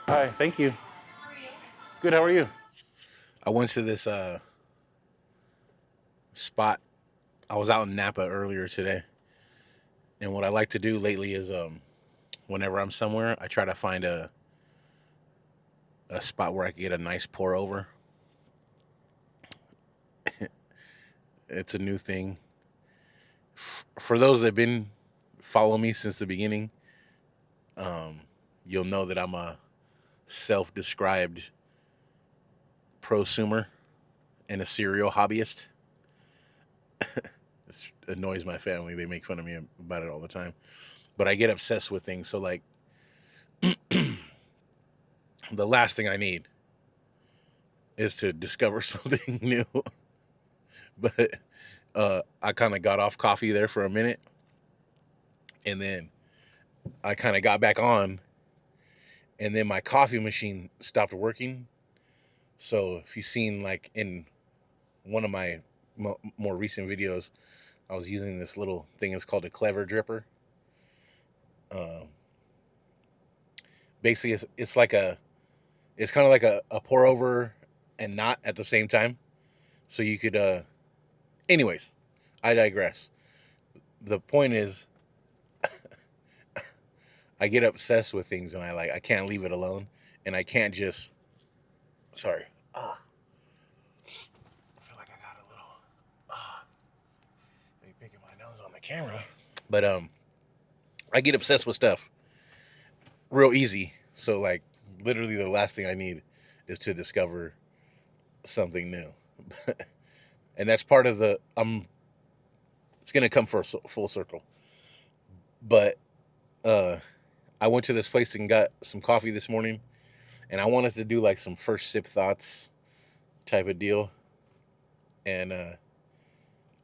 Hi, thank you. Good, how are you? I went to this spot. I was out in Napa earlier today, and what I like to do lately is whenever I'm somewhere, I try to find a spot where I can get a nice pour over. It's a new thing. For those that have been follow me since the beginning, um, you'll know that I'm a self-described prosumer and a serial hobbyist. It annoys my family. They make fun of me about it all the time. But I get obsessed with things. So like the last thing I need is to discover something new. But I kind of got off coffee there for a minute, and then I kind of got back on, and then my coffee machine stopped working. So if you've seen like in one of my more recent videos, I was using this little thing. It's called a clever dripper. Um, Basically, it's like it's kind of like a pour over and not at the same time. So you could anyways, I digress. The point is I get obsessed with things, and I can't leave it alone, and I can't just sorry. I feel like I got a little maybe picking my nose on the camera. But I get obsessed with stuff real easy. So like literally the last thing I need is to discover something new. And that's part of the it's going to come for full circle. But uh I went to this place and got some coffee this morning, and I wanted to do like some first sip thoughts type of deal. And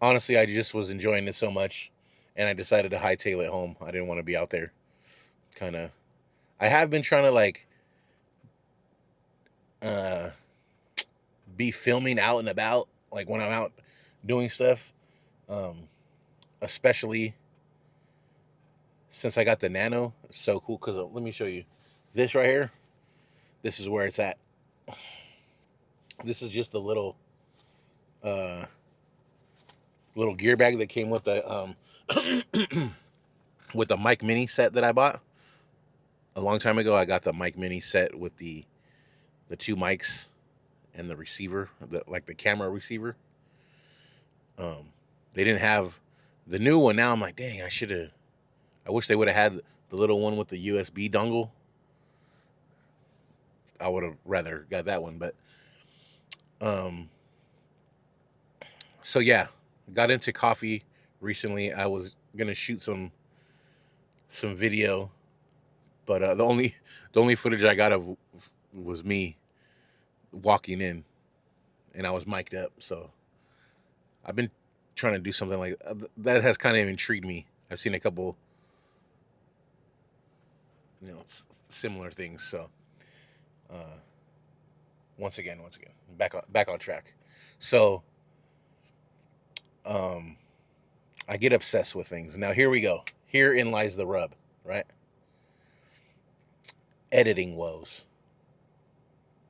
honestly, I just was enjoying it so much, and I decided to hightail it home. I didn't want to be out there. Kind of, I have been trying to like uh, be filming out and about, like when I'm out doing stuff. Um, Especially since I got the Nano, it's so cool. Cause let me show you this right here. This is where it's at. This is just the uh, little gear bag that came with the with the mic mini set that I bought a long time ago. I got the mic mini set with the two mics and the receiver, like the camera receiver. They didn't have the new one. Now I'm like, dang, I should have. I wish they would have had the little one with the USB dongle. I would have rather got that one, but um, so yeah, got into coffee recently. I was gonna shoot some video, but the only footage I got of was me walking in, and I was mic'd up. So I've been trying to do something like that. Has kind of intrigued me. I've seen a couple, similar things. So uh, once again, back on track. So um, I get obsessed with things. Now here we go. Herein lies the rub, right? Editing woes.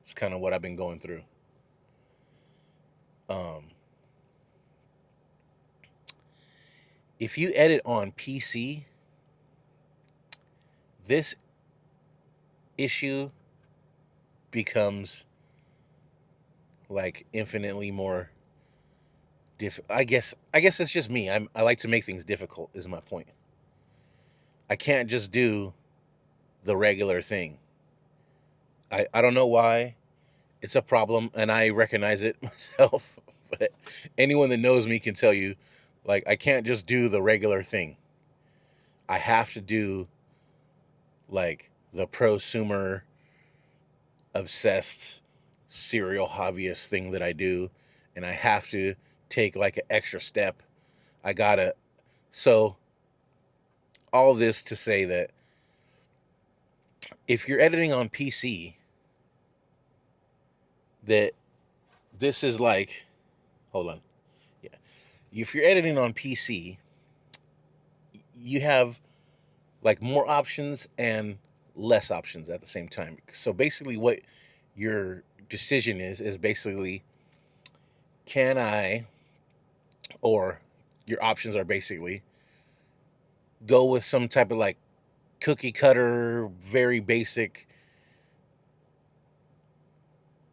It's kind of what I've been going through. Um, if you edit on PC, this issue becomes like infinitely more I guess it's just me. I like to make things difficult is my point. I can't just do the regular thing. I don't know why. It's a problem, and I recognize it myself. But anyone that knows me can tell you, like, I can't just do the regular thing. I have to do like the prosumer obsessed serial hobbyist thing that I do, and I have to take like an extra step. I gotta so all this to say that if you're editing on PC, that this is like, hold on, yeah, if you're editing on PC, you have like more options and less options at the same time. So basically what your decision is basically, can I, or your options are basically, go with some type of like cookie cutter, very basic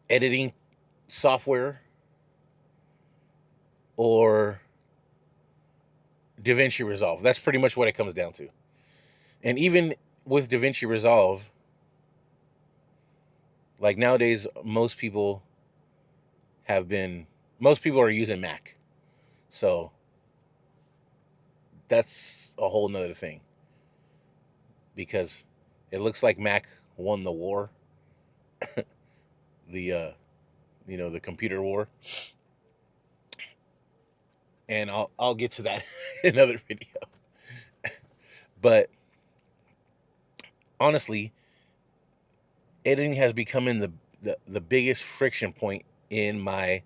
editing software, or Davinci Resolve. That's pretty much what it comes down to. And even with Davinci Resolve, like nowadays, most people are using Mac. So that's a whole nother thing, because it looks like Mac won the war, the the computer war. And I'll get to that in another video. But honestly, editing has become in the biggest friction point in my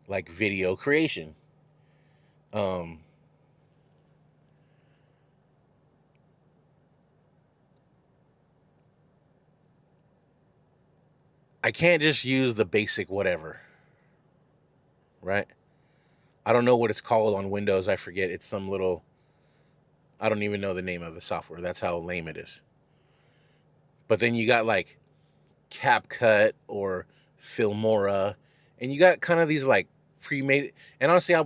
like video creation. I can't just use the basic whatever, right? I don't know what it's called on Windows. I forget. It's some little, I don't even know the name of the software. That's how lame it is. But then you got like CapCut or Filmora, and you got kind of these like pre-made. And honestly, I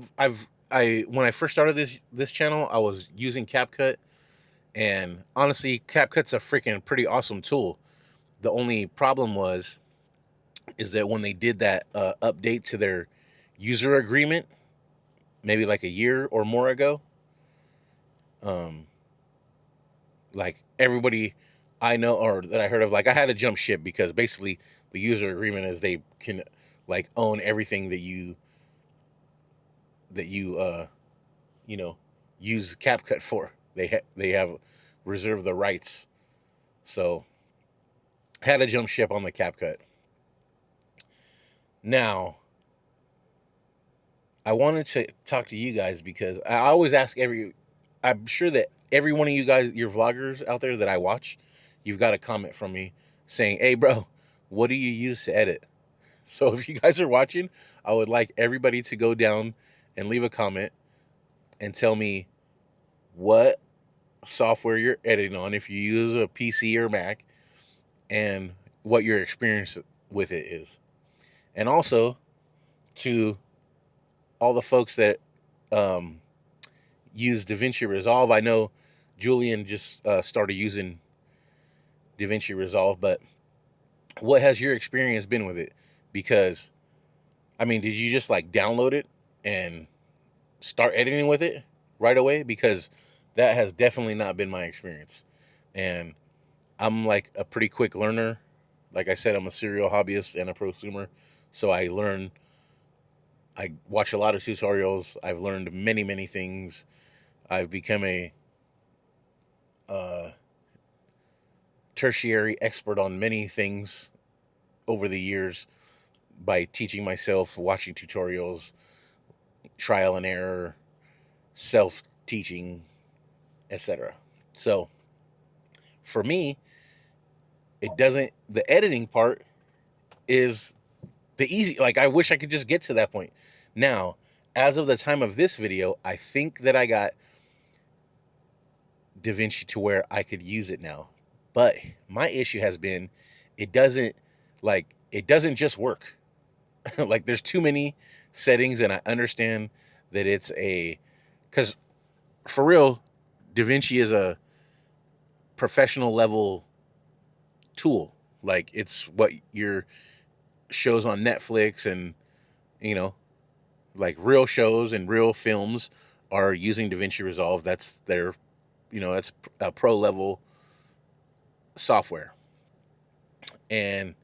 when I first started this channel, I was using CapCut, and honestly, CapCut's a freaking pretty awesome tool. The only problem is that when they did that update to their user agreement, maybe like a year or more ago, like everybody I know or that I heard of, like I had to jump ship, because basically the user agreement is they can like own everything that you use CapCut for. They have reserved the rights. So had to jump ship on the CapCut. Now, I wanted to talk to you guys because I always ask I'm sure that every one of you guys, your vloggers out there that I watch, you've got a comment from me saying, hey bro, what do you use to edit? So if you guys are watching, I would like everybody to go down and leave a comment and tell me what software you're editing on, if you use a PC or Mac, and what your experience with it is. And also to all the folks that use Davinci Resolve. I know Julian just started using Davinci Resolve, but what has your experience been with it? Because, I mean, did you just like download it and start editing with it right away? Because that has definitely not been my experience. And I'm like a pretty quick learner. Like I said, I'm a serial hobbyist and a prosumer. So I watch a lot of tutorials. I've learned many, many things. I've become a tertiary expert on many things over the years by teaching myself, watching tutorials, trial and error, self-teaching, etc. So for me, the editing part is the easy, like I wish I could just get to that point. Now, as of the time of this video, I think that I got DaVinci to where I could use it now. But my issue has been it doesn't just work. Like there's too many settings, and I understand that because for real, DaVinci is a professional level tool. Like it's what your shows on Netflix and, like real shows and real films are using DaVinci Resolve. That's that's a pro level software. And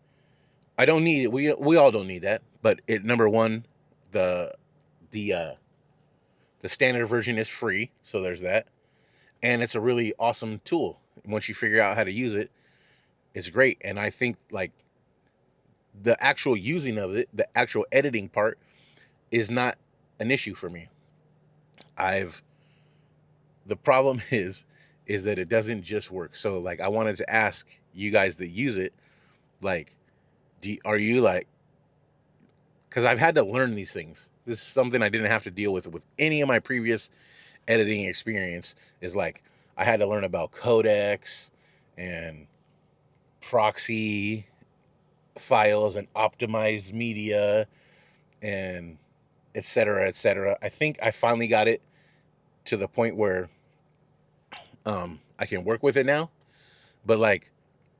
I don't need it. We all don't need that. But number one, the standard version is free, so there's that. And it's a really awesome tool. Once you figure out how to use it, it's great. And I think like the actual using of it, the actual editing part, is not an issue for me. The problem is is that it doesn't just work. So like I wanted to ask you guys that use it, like, are you like, because I've had to learn these things. This is something I didn't have to deal with any of my previous editing experience. Is like I had to learn about codecs and proxy files and optimized media and et cetera, et cetera. I think I finally got it to the point where I can work with it now. But like,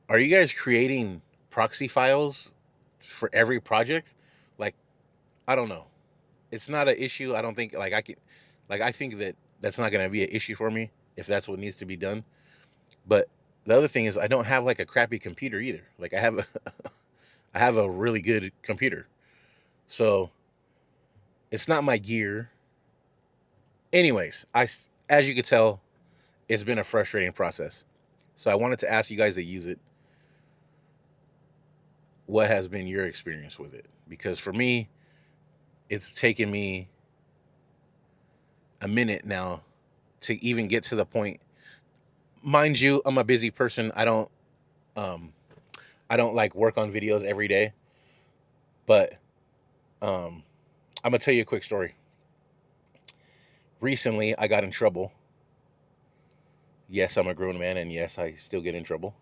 are you guys creating proxy files for every project? Like, I don't know. It's not an issue. I don't think like I can, like I think that that's not going to be an issue for me if that's what needs to be done. But the other thing is I don't have like a crappy computer either. Like I have a, I have a really good computer. So it's not my gear. Anyways, as you could tell, it's been a frustrating process. So I wanted to ask you guys that use it, what has been your experience with it? Because for me, it's taken me a minute now to even get to the point. Mind you, I'm a busy person. Um I don't like work on videos every day. But I'm gonna tell you a quick story. Recently, I got in trouble. Yes, I'm a grown man, and yes, I still get in trouble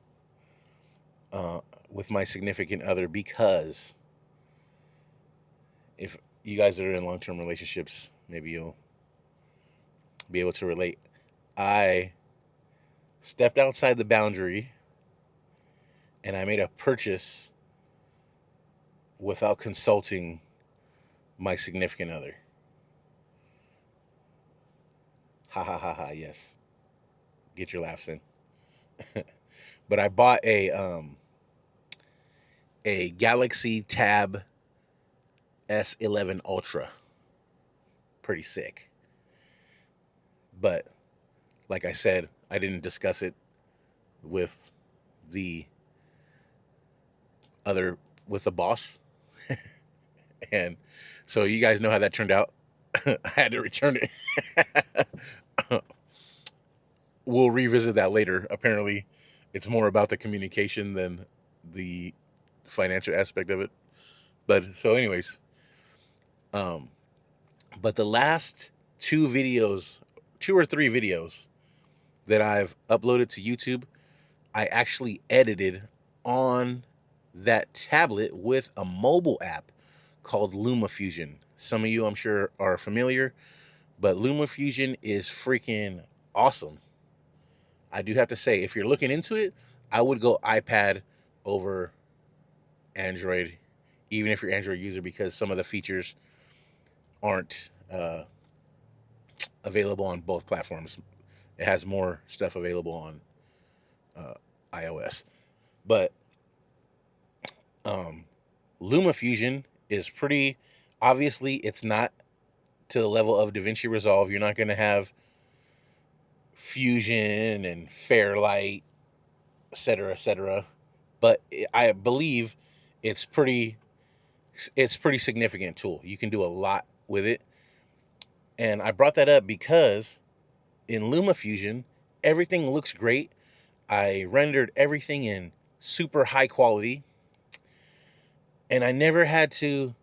with my significant other because if you guys that are in long-term relationships, maybe you'll be able to relate. I stepped outside the boundary and I made a purchase without consulting my significant other. Ha ha ha ha, yes. Get your laughs in. But I bought a Galaxy Tab S11 Ultra. Pretty sick. But like I said, I didn't discuss it with the with the boss. And so you guys know how that turned out. I had to return it. We'll revisit that later. Apparently, it's more about the communication than the financial aspect of it. But so anyways, but the last two or three videos that I've uploaded to YouTube, I actually edited on that tablet with a mobile app called LumaFusion. Some of you, I'm sure, are familiar, but LumaFusion is freaking awesome. I do have to say, if you're looking into it, I would go iPad over Android, even if you're an Android user, because some of the features aren't available on both platforms. It has more stuff available on iOS. But LumaFusion is pretty, obviously, it's not to the level of Davinci Resolve. You're not going to have Fusion and Fairlight, etc., etc. But I believe it's pretty significant tool. You can do a lot with it. And I brought that up because in LumaFusion, everything looks great. I rendered everything in super high quality. And I never had to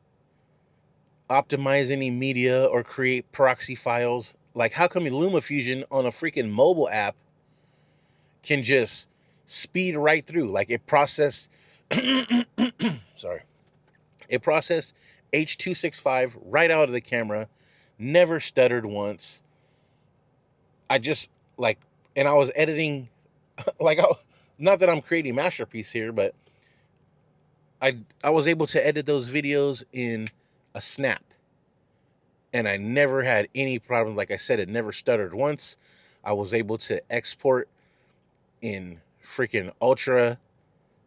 optimize any media or create proxy files. Like, how come LumaFusion on a freaking mobile app can just speed right through? Like, it processed, sorry, it processed H.265 right out of the camera, never stuttered once. I just, like, and I was editing, like, not that I'm creating masterpiece here, but I was able to edit those videos in a snap. And I never had any problem. Like I said, it never stuttered once. I was able to export in freaking ultra,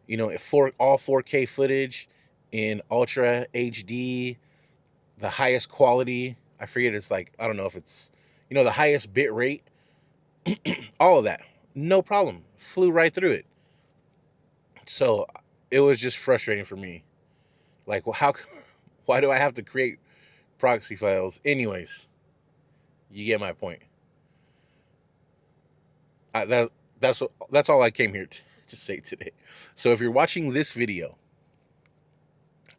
all 4K footage in ultra HD, the highest quality. I forget, it's like, I don't know if it's, the highest bit rate, all of that. No problem. Flew right through it. So it was just frustrating for me. Like, well, why do I have to create proxy files? Anyways, you get my point. That's all I came here to say today. So if you're watching this video,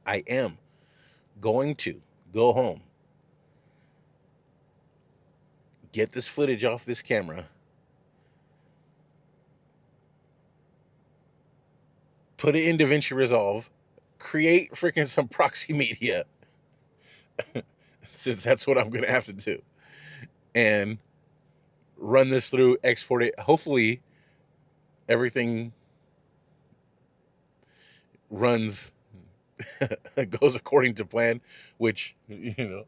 I am going to go home, get this footage off this camera, put it in DaVinci Resolve, create freaking some proxy media, since that's what I'm going to have to do, and run this through, export it. Hopefully everything runs goes according to plan, which,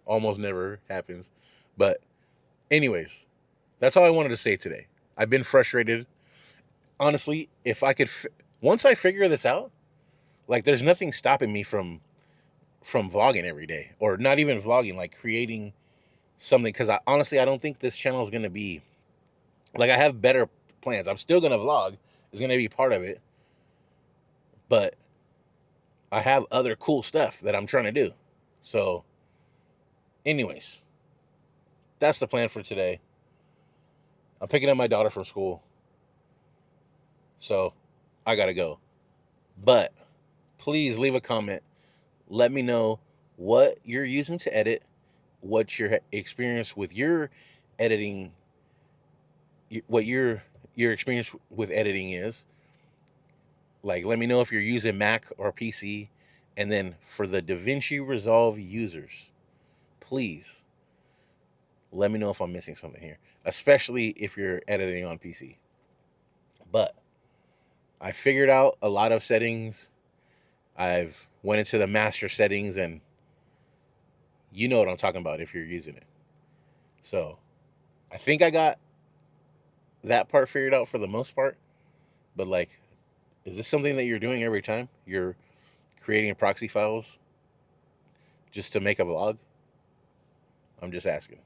almost never happens. But anyways, that's all I wanted to say today. I've been frustrated. Honestly, if I could, once I figure this out, like, there's nothing stopping me from vlogging every day, or not even vlogging, like creating something. Because I don't think this channel is going to be, like, I have better plans. I'm still going to vlog. It's going to be part of it. But I have other cool stuff that I'm trying to do. So anyways, that's the plan for today. I'm picking up my daughter from school, so I gotta go. But please leave a comment. Let me know what you're using to edit, what your experience with your editing, what your experience with editing is. Like, let me know if you're using Mac or PC. And then for the DaVinci Resolve users, please let me know if I'm missing something here, especially if you're editing on PC. But I figured out a lot of settings. I've went into the master settings, and you know what I'm talking about if you're using it. So I think I got that part figured out for the most part. But, like, is this something that you're doing every time you're creating proxy files just to make a vlog? I'm just asking.